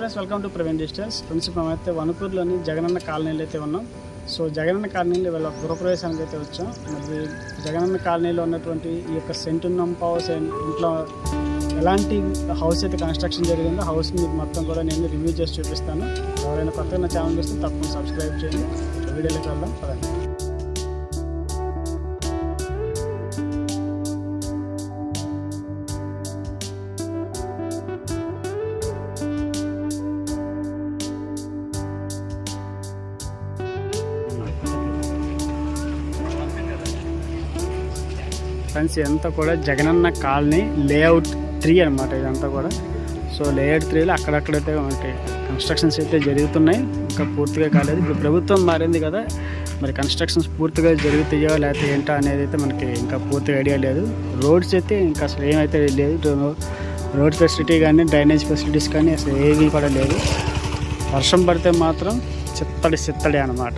Friends, welcome to Praveen digitals. Friends, మేమైతే వణుకూరులోని జగనన్న కాలనీలో అయితే ఉన్నాం. సో జగనన్న కాలనీలో వీళ్ళ గృహప్రవేశానికి అయితే వచ్చాం. మరి జగనన్న కాలనీలో ఉన్నటువంటి ఈ యొక్క సెంటున్నంపావు ఇంట్లో ఎలాంటి హౌస్ అయితే కన్స్ట్రక్షన్ జరిగిందో హౌస్ మీకు మొత్తం కూడా నేను రివ్యూ చేసి చూపిస్తాను. ఎవరైనా కొత్తగా నా ఛానల్ చూస్తే తప్పకుండా సబ్స్క్రైబ్ చేయండి. వీడియోలోకి వెళ్దాం పదండి. ఫ్రెండ్స్, ఇదంతా కూడా జగనన్న కాలనీ లేఅవుట్ 3 అనమాట. ఇదంతా కూడా సో లేఅవుట్ 3లో అక్కడక్కడైతే మనకి కన్స్ట్రక్షన్స్ అయితే జరుగుతున్నాయి. ఇంకా పూర్తిగా కాలేదు. ఇప్పుడు ప్రభుత్వం మారింది కదా, మరి కన్స్ట్రక్షన్స్ పూర్తిగా జరుగుతాయో లేకపోతే ఏంటో అనేది అయితే మనకి ఇంకా పూర్తిగా ఐడియా లేదు. రోడ్స్ అయితే ఇంకా అసలు ఏమైతే లేదు. రోడ్ ఫెసిలిటీ కానీ డ్రైనేజ్ ఫెసిలిటీస్ కానీ అసలు ఏమీ కూడా లేదు. వర్షం పడితే మాత్రం చిత్తడి అనమాట.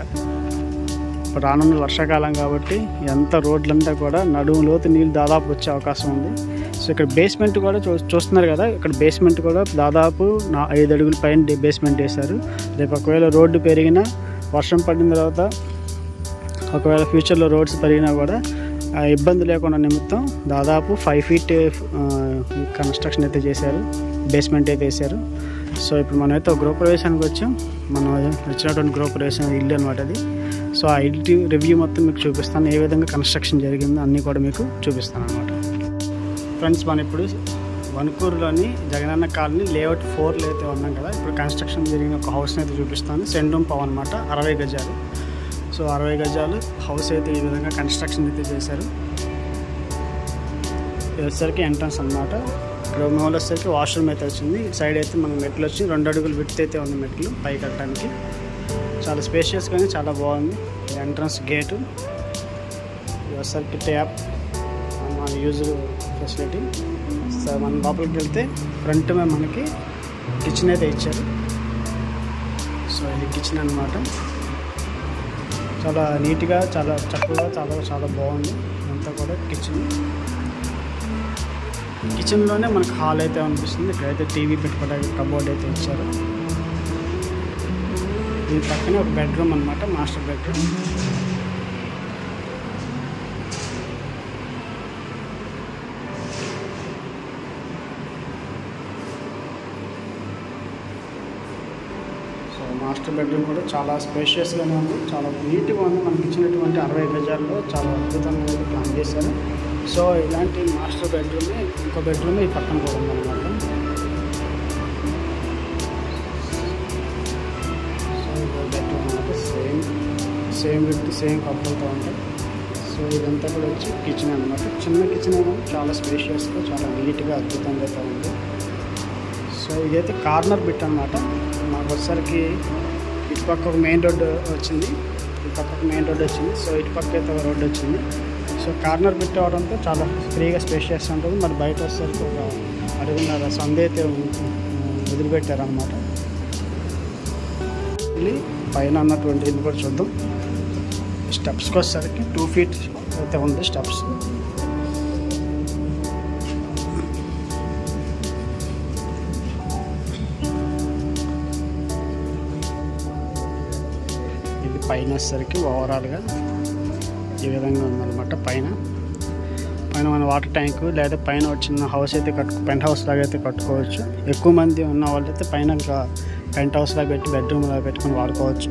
ఇప్పుడు రానున్న వర్షాకాలం కాబట్టి ఎంత రోడ్లంతా కూడా నడుము లోతు నీళ్ళు దాదాపు వచ్చే అవకాశం ఉంది. సో ఇక్కడ బేస్మెంట్ కూడా చూస్తున్నారు కదా, ఇక్కడ బేస్మెంట్ కూడా దాదాపు 5 అడుగుల పైన బేస్మెంట్ వేశారు. రేపు ఒకవేళ రోడ్డు పెరిగినా, వర్షం పడిన తర్వాత ఒకవేళ ఫ్యూచర్లో రోడ్స్ పెరిగినా కూడా ఇబ్బంది లేకుండా నిమిత్తం దాదాపు 5 ఫీట్ కన్స్ట్రక్షన్ అయితే చేశారు, బేస్మెంట్ అయితే వేశారు. సో ఇప్పుడు మనమైతే ఒక గృహప్రవేశానికి వచ్చాం. మనం వచ్చినటువంటి గృహప్రవేశం ఇల్లు అనమాట అది. సో ఆ ఇల్లు రివ్యూ మొత్తం మీకు చూపిస్తాను, ఏ విధంగా కన్స్ట్రక్షన్ జరిగిందో అన్నీ కూడా మీకు చూపిస్తాను అనమాట. ఫ్రెండ్స్, మనం ఇప్పుడు వణుకూరులోని జగనన్న కాలనీ లేఅవుట్ 4లో అయితే ఉన్నాం కదా. ఇప్పుడు కన్స్ట్రక్షన్ జరిగిన ఒక హౌస్ని అయితే చూపిస్తాను. సెంటున్నంపావు అనమాట, 60 గజాలు. సో 60 గజాలు హౌస్ అయితే ఈ విధంగా కన్స్ట్రక్షన్ అయితే చేశారు. ఇది వచ్చేసరికి ఎంట్రన్స్ అనమాట. ఇక్కడ మూల వచ్చేసరికి వాష్రూమ్ అయితే వచ్చింది. సైడ్ అయితే మనకి మెట్లు వచ్చి 2 అడుగులు విడ్త్ అయితే ఉంది మెట్లు పైకి కట్టడానికి. చాలా స్పేషియస్గానే చాలా బాగుంది. ఎంట్రన్స్ గేటు, వచ్చేసరికి ట్యాప్, మన యూజర్ ఫెసిలిటీ. సో మనం లోపలికి వెళ్తే ఫ్రంట్ మనకి కిచెన్ అయితే ఇచ్చారు. సో ఇది కిచెన్ అనమాట. చాలా నీట్గా, చాలా చక్కగా, చాలా బాగుంది. అంతా కూడా కిచెన్లోనే మనకు హాల్ అయితే అనిపిస్తుంది. ఇక్కడైతే టీవీ పెట్టుకోవడానికి కబోర్డ్ అయితే ఇచ్చారు. దీని పక్కనే ఒక బెడ్రూమ్ అనమాట, master bedroom. So master bedroom కూడా చాలా స్పేషియస్గానే ఉంది, చాలా నీట్గా ఉంది. మనకి ఇచ్చినటువంటి 60 గజాల్లో చాలా అద్భుతంగా ప్లాన్ చేశారు. సో ఇలాంటి మాస్టర్ బెడ్రూమ్ ఇంకో బెడ్రూమ్ ఈ పక్కన కూడా ఉందన్నమాట. సేమ్ విత్ సేమ్ కప్పులతో ఉంటాయి. సో ఇదంతా కూడా వచ్చి కిచెన్ అనమాట. చిన్న కిచెన్ ఏమో చాలా స్పేషియస్గా, చాలా నీట్గా, అద్భుతంగా అయితే ఉంది. సో ఇదైతే కార్నర్ బిట్ అనమాట. మాకు వచ్చేసరికి ఇటు పక్క ఒక మెయిన్ రోడ్డు వచ్చింది, ఇటు పక్కకు మెయిన్ రోడ్డు వచ్చింది. సో ఇటు పక్క అయితే ఒక రోడ్డు వచ్చింది. సో కార్నర్ బిట్ అవడంతో చాలా ఫ్రీగా స్పేషియస్ ఉంటుంది. మరి బయట వచ్చేసరికి ఒక అడుగున్నర సందే అయితే వదిలిపెట్టారనమాట. పైన అన్నటువంటి ఇది కూడా చూద్దాం. స్టెప్స్కి వచ్చేసరికి 2 ఫీట్ అయితే ఉంది స్టెప్స్. ఇది పైన వచ్చేసరికి ఓవరాల్గా ఈ విధంగా ఉందన్నమాట. పైన మన వాటర్ ట్యాంకు లేదా పైన వచ్చిన హౌస్ అయితే పెంట్ హౌస్ లాగా అయితే కట్టుకోవచ్చు. ఎక్కువ మంది ఉన్న వాళ్ళైతే పైన పెంట్ హౌస్ లాగా పెట్టి బెడ్రూమ్ లాగా పెట్టుకొని వాడుకోవచ్చు.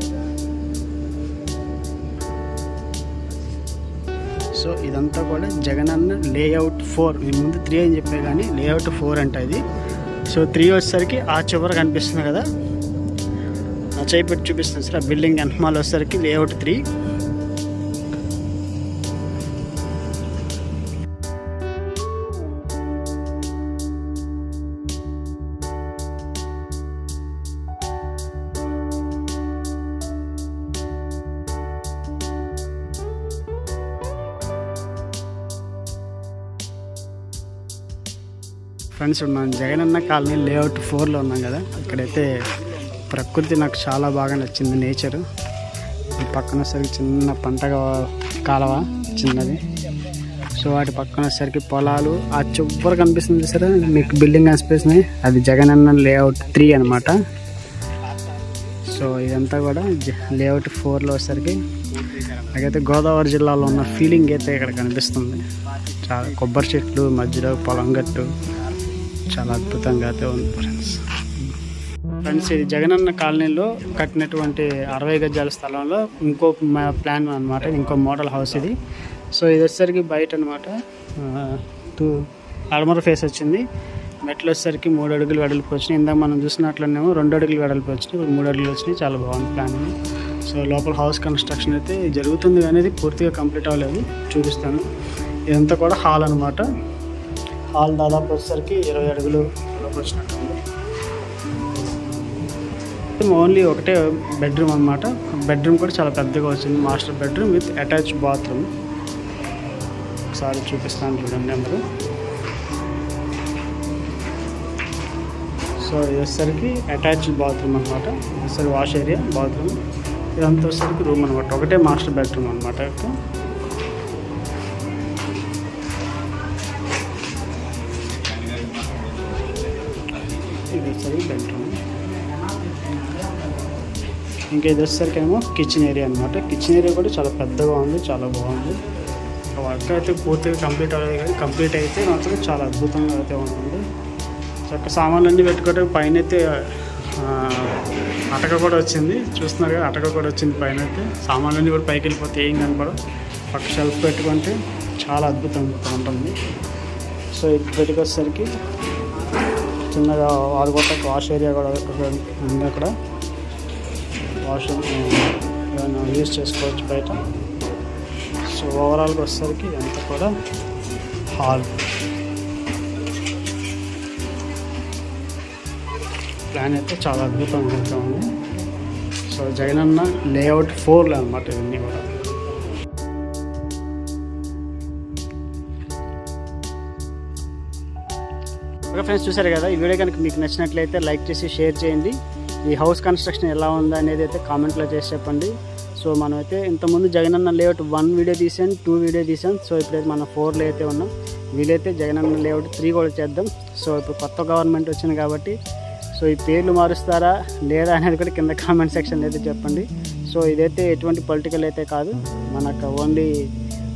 సో ఇదంతా కూడా జగనన్న లేఅవుట్ 4. నేను ముందు 3 అని చెప్పే కానీ లేఅవుట్ 4 అంటే ఇది. సో 3 వచ్చేసరికి ఆ చివర కనిపిస్తుంది కదా, ఆ చేయి పెట్టి చూపిస్తుంది సార్. ఆ బిల్డింగ్ వెనకమాల వచ్చేసరికి లేఅవుట్ 3. ఫ్రెండ్స్, మనం జగనన్న కాలనీ లేఅవుట్ 4లో ఉన్నాం కదా. ఇక్కడైతే ప్రకృతి నాకు చాలా బాగా నచ్చింది, నేచరు. పక్కన సరికి చిన్న పంట కాలువ చిన్నది. సో వాటి పక్కన సరికి పొలాలు, ఆ చివర కనిపిస్తుంది సరే మీకు బిల్డింగ్ కనిపిస్తుంది, అది జగనన్న లేఅవుట్ 3 అనమాట. సో ఇదంతా కూడా లేఅవుట్ 4లో వచ్చేసరికి నాకైతే గోదావరి జిల్లాలో ఉన్న ఫీలింగ్ అయితే ఇక్కడ కనిపిస్తుంది. చాలా కొబ్బరి చెట్లు మధ్యలో పొలం గట్టు చాలా అద్భుతంగా అయితే ఉంది ఫ్రెండ్స్. ఇది జగనన్న కాలనీలో కట్టినటువంటి 60 గజాల స్థలంలో ఇంకో ప్లాన్ అనమాట, ఇంకో మోడల్ హౌస్ ఇది. సో ఇది వచ్చేసరికి బయట అనమాట 2 ఆర్మర్ ఫేస్ వచ్చింది. మెట్లు వచ్చేసరికి 3 అడుగులు వెడల్పు వచ్చినాయి. ఇందాక మనం చూసినట్లనేమో 2 అడుగులు వెడల్పు వచ్చినాయి, ఇప్పుడు 3 అడుగులు వచ్చినాయి. చాలా బాగుంది ప్లాన్. సో లోపల హౌస్ కన్స్ట్రక్షన్ అయితే జరుగుతుంది కానీ ఇది పూర్తిగా కంప్లీట్ అవ్వలేదు, చూపిస్తాను. ఇదంతా కూడా హాల్ అనమాట. హాల్ దాదాపు వచ్చేసరికి 20 అడుగులు వచ్చినట్టుంది. ఓన్లీ ఒకటే బెడ్రూమ్ అనమాట. బెడ్రూమ్ కూడా చాలా పెద్దగా వచ్చింది, master bedroom with attach bathroom. ఒకసారి చూపిస్తాను చూడండి అందరూ. సో ఇది వచ్చేసరికి అటాచ్డ్ బాత్రూమ్ అనమాట. వచ్చేసరికి వాష్ ఏరియా, బాత్రూమ్, ఇదంతా వచ్చేసరికి రూమ్ అనమాట. ఒకటే మాస్టర్ బెడ్రూమ్ అనమాట. ఇది వచ్చేసరికి బెడ్రూమ్. ఇంకా ఇది వచ్చేసరికి ఏమో కిచెన్ ఏరియా అనమాట. కిచెన్ ఏరియా కూడా చాలా పెద్దగా ఉంది, చాలా బాగుంది. వర్క్ అయితే పూర్తిగా కంప్లీట్ అవ్వలేదు కానీ కంప్లీట్ అయితే మాత్రం చాలా అద్భుతంగా అయితే ఉంటుంది. చక్క సామాన్లన్నీ పెట్టుకుంటే పైన అయితే అటక కూడా వచ్చింది, చూస్తున్నారు కదా, అటక కూడా వచ్చింది పైన అయితే. సామాన్లన్నీ కూడా పైకి వెళ్ళిపోతే ఏం కనపడవు. పక్క షెల్ఫ్ పెట్టుకుంటే చాలా అద్భుతంగా ఉంటుంది. సో ఇది పెట్టుకొచ్చేసరికి చిన్నగా ఆరుగొట్ట వాష్ ఏరియా కూడా ఉంది. అక్కడ వాష్రూమ్ ఏమైనా యూజ్ చేసుకోవచ్చు బయట. సో ఓవరాల్గా వచ్చేసరికి ఇదంతా కూడా హాల్. ప్లాన్ అయితే చాలా అద్భుతంగా ఉంది. సో జగనన్న లేఅవుట్ 4లో అనమాట ఇవన్నీ కూడా. ఓకే ఫ్రెండ్స్, చూసారు కదా, ఈ వీడియో కనుక మీకు నచ్చినట్లయితే లైక్ చేసి షేర్ చేయండి. ఈ హౌస్ కన్స్ట్రక్షన్ ఎలా ఉందా అనేది అయితే కామెంట్లో చేసి చెప్పండి. సో మనమైతే ఇంతకుముందు జగనన్న లేఅవుట్ 1 వీడియో తీసాను, 2 వీడియో తీసాను. సో ఇప్పుడైతే మనం 4లో అయితే ఉన్నాం. వీలైతే జగనన్న లేఅవుట్ 3 కూడా చేద్దాం. సో ఇప్పుడు కొత్త గవర్నమెంట్ వచ్చింది కాబట్టి సో ఈ పేర్లు మారుస్తారా లేదా అనేది కూడా కింద కామెంట్ సెక్షన్లో అయితే చెప్పండి. సో ఇదైతే ఎటువంటి పొలిటికల్ అయితే కాదు, మనకు ఓన్లీ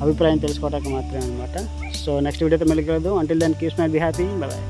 అభిప్రాయం తెలుసుకోవడానికి మాత్రమే అనమాట. సో నెక్స్ట్ వీడియోతో మళ్ళీ కలుద్దాం. Until then keep smile, be happy, bye by.